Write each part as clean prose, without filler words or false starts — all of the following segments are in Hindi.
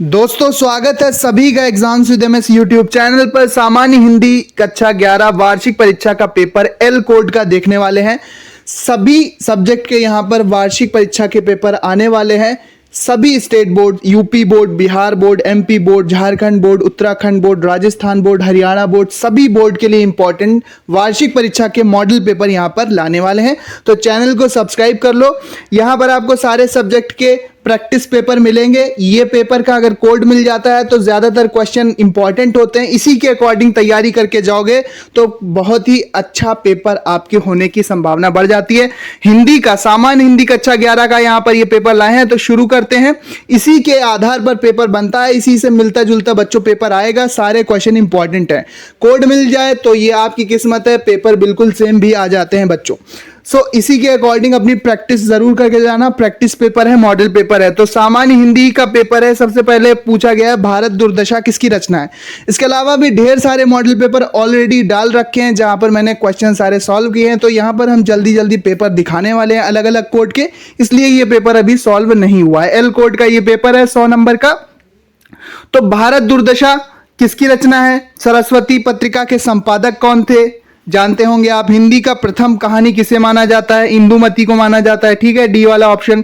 दोस्तों स्वागत है सभी का exams with MS YouTube channel पर। सामान्य हिंदी कक्षा 11 वार्षिक परीक्षा का पेपर एल कोड का देखने वाले हैं। सभी सब्जेक्ट के यहाँ पर वार्षिक परीक्षा के पेपर आने वाले हैं। सभी state board, UP board, Bihar board, MP board, Jharkhand board, Uttarakhand board, Rajasthan board, Haryana board, सभी बोर्ड के लिए इंपॉर्टेंट वार्षिक परीक्षा के मॉडल पेपर यहाँ पर लाने वाले हैं। तो चैनल को सब्सक्राइब कर लो। यहाँ पर आपको सारे सब्जेक्ट के प्रैक्टिस पेपर मिलेंगे। ये पेपर का अगर कोड मिल जाता है तो ज़्यादातर क्वेश्चन इंपॉर्टेंट होते हैं। इसी के अकॉर्डिंग तैयारी करके जाओगे तो बहुत ही अच्छा पेपर आपके होने की संभावना बढ़ जाती है। हिंदी का सामान्य हिंदी कक्षा 11 का यहाँ पर ये पेपर लाए हैं, तो शुरू करते हैं। इसी के आधार पर पेपर बनता है, इसी से मिलता जुलता बच्चों पेपर आएगा। सारे क्वेश्चन इंपॉर्टेंट है। कोड मिल जाए तो ये आपकी किस्मत है, पेपर बिल्कुल सेम भी आ जाते हैं बच्चों। इसी के अकॉर्डिंग अपनी प्रैक्टिस जरूर करके जाना। प्रैक्टिस पेपर है, मॉडल पेपर है। तो सामान्य हिंदी का पेपर है। सबसे पहले पूछा गया है भारत दुर्दशा किसकी रचना है। इसके अलावा भी ढेर सारे मॉडल पेपर ऑलरेडी डाल रखे हैं जहां पर मैंने क्वेश्चन सारे सॉल्व किए हैं। तो यहां पर हम जल्दी जल्दी पेपर दिखाने वाले हैं अलग अलग कोड के, इसलिए ये पेपर अभी सॉल्व नहीं हुआ है। एल कोड का ये पेपर है 100 नंबर का। तो भारत दुर्दशा किसकी रचना है। सरस्वती पत्रिका के संपादक कौन थे, जानते होंगे आप। हिंदी का प्रथम कहानी किसे माना जाता है, इंदुमती को माना जाता है। ठीक है, डी वाला ऑप्शन।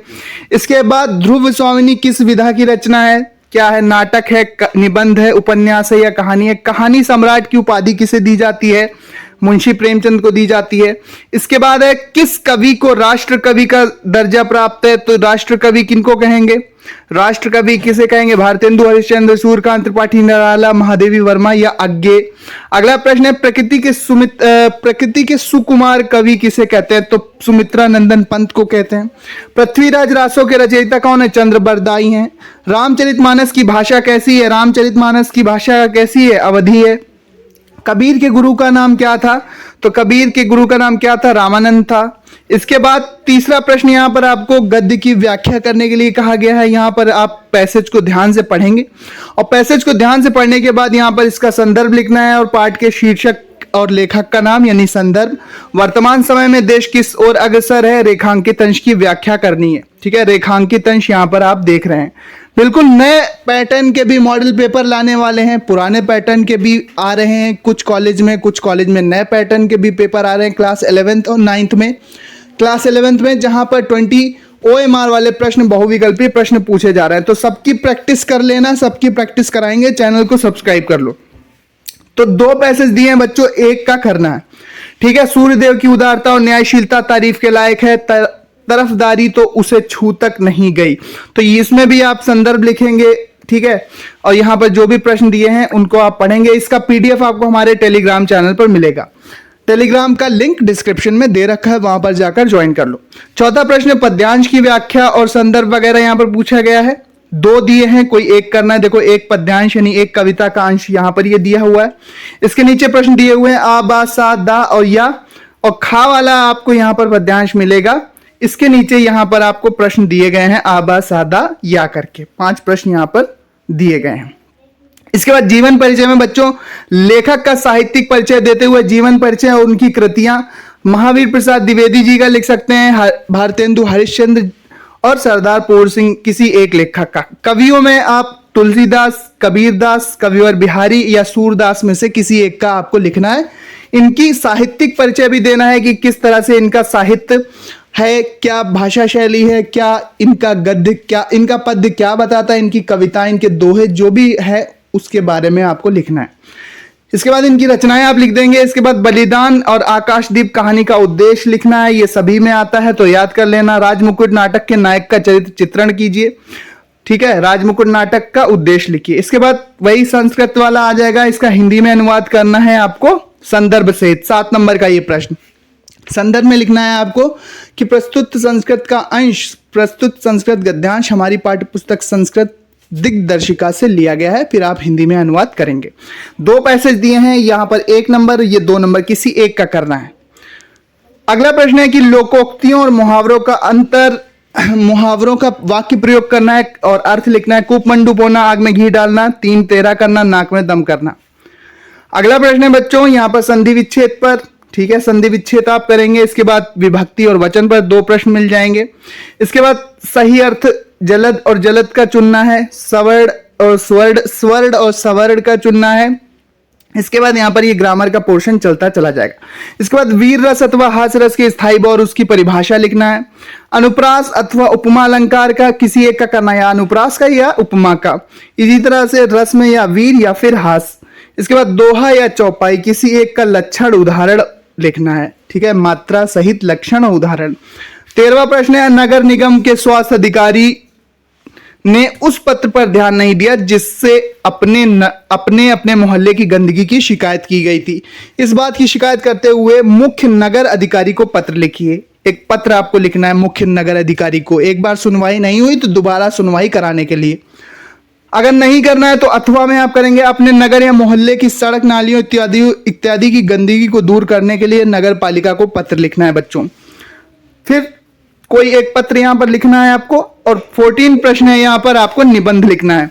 इसके बाद ध्रुव स्वामिनी किस विधा की रचना है, क्या है, नाटक है, निबंध है, उपन्यास है या कहानी है। कहानी सम्राट की उपाधि किसे दी जाती है, मुंशी प्रेमचंद को दी जाती है। इसके बाद है किस कवि को राष्ट्र कवि का दर्जा प्राप्त है, तो राष्ट्र कवि किनको कहेंगे, राष्ट्र कवि किसे कहेंगे, भारतेंदु हरिश्चंद्र, सूर्यकांत त्रिपाठी, निराला, महादेवी वर्मा या आज्ञे। अगला प्रश्न है प्रकृति के सुकुमार कवि किसे कहते हैं, तो सुमित्रा नंदन पंत को कहते हैं। पृथ्वीराज रासो के रचयिता कौन है, चंद्र बरदाई हैं। रामचरितमानस की भाषा कैसी है, रामचरितमानस की भाषा कैसी है, अवधी है। कबीर के गुरु का नाम क्या था, तो कबीर के गुरु का नाम क्या था, रामानंद था। इसके बाद तीसरा प्रश्न, यहां पर आपको गद्य की व्याख्या करने के लिए कहा गया है। यहां पर आप पैसेज को ध्यान से पढ़ेंगे और पैसेज को ध्यान से पढ़ने के बाद यहां पर इसका संदर्भ लिखना है और पाठ के शीर्षक और लेखक का नाम यानी संदर्भ। वर्तमान समय में देश किस ओर अग्रसर है, रेखांकित अंश की व्याख्या करनी है। ठीक है, रेखांकित अंश यहां पर आप देख रहे हैं। बिल्कुल नए पैटर्न के भी मॉडल पेपर लाने वाले हैं, पुराने पैटर्न के भी आ रहे हैं कुछ कॉलेज में नए पैटर्न के भी पेपर आ रहे हैं क्लास 11th और 9th में। क्लास 11th में जहां पर 20 OMR वाले प्रश्न, बहुविकल्पीय प्रश्न पूछे जा रहे हैं। तो सबकी प्रैक्टिस कर लेना, सबकी प्रैक्टिस कराएंगे। चैनल को सब्सक्राइब कर लो। तो 2 पैसेज दिए हैं बच्चों, एक का करना है। ठीक है, सूर्यदेव की उदारता और न्यायशीलता तारीफ के लायक है, तरफदारी तो उसे छू तक नहीं गई। तो इसमें भी आप संदर्भ लिखेंगे। ठीक है, और यहां पर जो भी प्रश्न दिए हैं उनको आप पढ़ेंगे। इसका PDF आपको हमारे टेलीग्राम चैनल पर मिलेगा। टेलीग्राम का लिंक डिस्क्रिप्शन में दे रखा है, वहां पर जाकर ज्वाइन कर लो। चौथा प्रश्न, पद्यांश की व्याख्या और संदर्भ वगैरह यहां पर पूछा गया है। 2 दिए हैं, कोई एक करना है। देखो, एक पद्यांश यानी एक कविता का अंश यहां पर ये दिया हुआ है। इसके नीचे प्रश्न दिए हुए हैं आ, बा, सा, दा और या, और खा वाला आपको यहां पर पद्यांश मिलेगा। इसके नीचे यहां पर आपको प्रश्न दिए गए हैं आ, बा, सा, दा, या करके 5 प्रश्न यहां पर दिए गए हैं। इसके बाद जीवन परिचय में बच्चों लेखक का साहित्यिक परिचय देते हुए जीवन परिचय और उनकी कृतियां महावीर प्रसाद द्विवेदी जी का लिख सकते हैं, भारतेंदु हरिश्चंद्र और सरदार पूर्ण सिंह किसी एक लेखक का। कवियों में आप तुलसीदास, कबीरदास, कविवर बिहारी या सूरदास में से किसी एक का आपको लिखना है। इनकी साहित्यिक परिचय भी देना है कि किस तरह से इनका साहित्य है, क्या भाषा शैली है, क्या इनका गद्य, क्या इनका पद्य क्या बताता है, इनकी कविताएं, इनके दोहे जो भी है उसके बारे में आपको लिखना है। इसके बाद इनकी रचनाएं आप लिख देंगे। इसके बाद बलिदान और आकाशदीप कहानी का उद्देश्य लिखना है, ये सभी में आता है तो याद कर लेना। राजमुकुट नाटक के नायक का चरित्र चित्रण कीजिए। ठीक है, राजमुकुट नाटक का उद्देश्य लिखिए। इसके बाद वही संस्कृत वाला आ जाएगा, इसका हिंदी में अनुवाद करना है आपको संदर्भ सहित। 7 नंबर का ये प्रश्न, संदर्भ में लिखना है आपको कि प्रस्तुत संस्कृत का अंश, प्रस्तुत संस्कृत गद्यांश हमारी पाठ्यपुस्तक संस्कृत दिग्दर्शिका से लिया गया है। फिर आप हिंदी में अनुवाद करेंगे। 2 पैसेज दिए हैं यहां पर, 1 नंबर, ये 2 नंबर, किसी एक का करना है। अगला प्रश्न है कि लोकोक्तियों और मुहावरों का अंतर, मुहावरों का वाक्य प्रयोग करना है और अर्थ लिखना है। कूप मंडूप होना, आग में घी डालना, 3 तेरा करना, नाक में दम करना। अगला प्रश्न है बच्चों यहां पर संधि विच्छेद पर। ठीक है, संधि विच्छेद आप करेंगे। इसके बाद विभक्ति और वचन पर 2 प्रश्न मिल जाएंगे। इसके बाद सही अर्थ जलद और जलद का चुनना है, सवर्ण स्वर्ण और सवर्ण का चुनना है। इसके बाद यहाँ पर ये ग्रामर का पोर्शन चलता चला जाएगा। इसके बाद वीर रस अथवा हास रस के स्थायी और उसकी परिभाषा लिखना है। अनुप्रास अथवा उपमा अलंकार का किसी एक का करना है, या अनुप्रास का या उपमा का। इसी तरह से रस में या वीर या फिर हास। इसके बाद दोहा या चौपाई किसी एक का लक्षण उदाहरण लिखना है, ठीक है, मात्रा सहित लक्षण और उदाहरण। 13वां प्रश्न है, नगर निगम के स्वास्थ्य अधिकारी ने उस पत्र पर ध्यान नहीं दिया जिससे अपने मोहल्ले की गंदगी की शिकायत की गई थी। इस बात की शिकायत करते हुए मुख्य नगर अधिकारी को पत्र लिखिए। एक पत्र आपको लिखना है मुख्य नगर अधिकारी को। एक बार सुनवाई नहीं हुई तो दोबारा सुनवाई कराने के लिए। अगर नहीं करना है तो अथवा में आप करेंगे, अपने नगर या मोहल्ले की सड़क नालियों इत्यादि की गंदगी को दूर करने के लिए नगर पालिका को पत्र लिखना है बच्चों। फिर कोई एक पत्र यहां पर लिखना है आपको। और 14 प्रश्न है, यहां पर आपको निबंध लिखना है।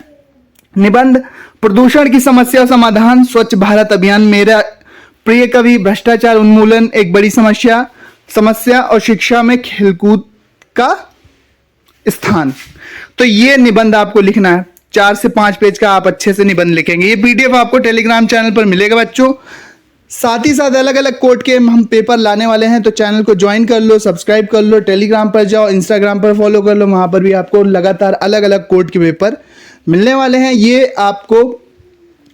निबंध, प्रदूषण की समस्या समाधान, स्वच्छ भारत अभियान, मेरा प्रिय कवि, भ्रष्टाचार उन्मूलन एक बड़ी समस्या और शिक्षा में खेलकूद का स्थान। तो ये निबंध आपको लिखना है। 4 से 5 पेज का आप अच्छे से निबंध लिखेंगे। ये पीडीएफ आपको टेलीग्राम चैनल पर मिलेगा बच्चों। साथ ही साथ अलग अलग कोड के हम पेपर लाने वाले हैं, तो चैनल को ज्वाइन कर लो, सब्सक्राइब कर लो, टेलीग्राम पर जाओ, इंस्टाग्राम पर फॉलो कर लो, वहां पर भी आपको लगातार अलग अलग कोड के पेपर मिलने वाले हैं। ये आपको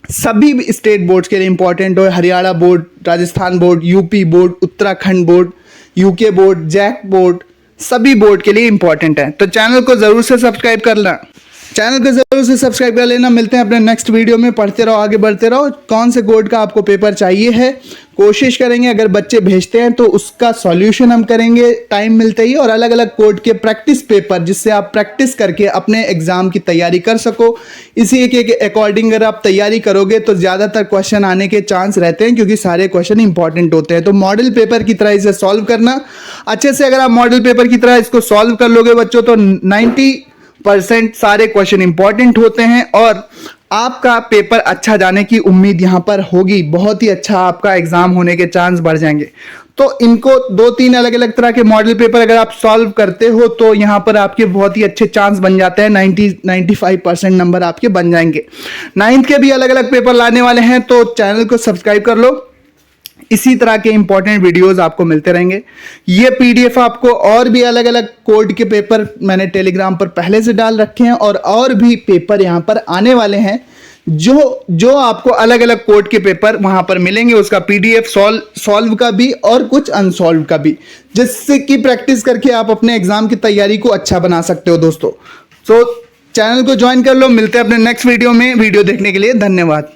सभी स्टेट बोर्ड्स के लिए इंपॉर्टेंट हो, Haryana board, Rajasthan board, UP board, Uttarakhand board, UK board, JAC board, सभी बोर्ड के लिए इंपॉर्टेंट है। तो चैनल को जरूर से सब्सक्राइब कर लेना। मिलते हैं अपने नेक्स्ट वीडियो में। पढ़ते रहो, आगे बढ़ते रहो। कौन से कोड का आपको पेपर चाहिए है कोशिश करेंगे, अगर बच्चे भेजते हैं तो उसका सॉल्यूशन हम करेंगे टाइम मिलते ही। और अलग अलग कोड के प्रैक्टिस पेपर जिससे आप प्रैक्टिस करके अपने एग्जाम की तैयारी कर सको। इसी के अकॉर्डिंग अगर आप तैयारी करोगे तो ज़्यादातर क्वेश्चन आने के चांस रहते हैं, क्योंकि सारे क्वेश्चन इंपॉर्टेंट होते हैं। तो मॉडल पेपर की तरह इसे सॉल्व करना अच्छे से। अगर आप मॉडल पेपर की तरह इसको सॉल्व कर लोगे बच्चों तो 90% सारे क्वेश्चन इंपॉर्टेंट होते हैं और आपका पेपर अच्छा जाने की उम्मीद यहां पर होगी। बहुत ही अच्छा आपका एग्जाम होने के चांस बढ़ जाएंगे। तो इनको 2-3 अलग अलग तरह के मॉडल पेपर अगर आप सॉल्व करते हो तो यहां पर आपके बहुत ही अच्छे चांस बन जाते हैं। 90-95% नंबर आपके बन जाएंगे। 9th के भी अलग अलग पेपर लाने वाले हैं, तो चैनल को सब्सक्राइब कर लो। इसी तरह के इंपॉर्टेंट वीडियोस आपको मिलते रहेंगे। ये पीडीएफ आपको और भी अलग अलग कोड के पेपर मैंने टेलीग्राम पर पहले से डाल रखे हैं, और भी पेपर यहां पर आने वाले हैं जो आपको अलग अलग कोड के पेपर वहां पर मिलेंगे। उसका पीडीएफ सॉल्व का भी और कुछ अनसॉल्व का भी, जिससे कि प्रैक्टिस करके आप अपने एग्जाम की तैयारी को अच्छा बना सकते हो दोस्तों। तो चैनल को ज्वाइन कर लो। मिलते हैं अपने नेक्स्ट वीडियो में। वीडियो देखने के लिए धन्यवाद।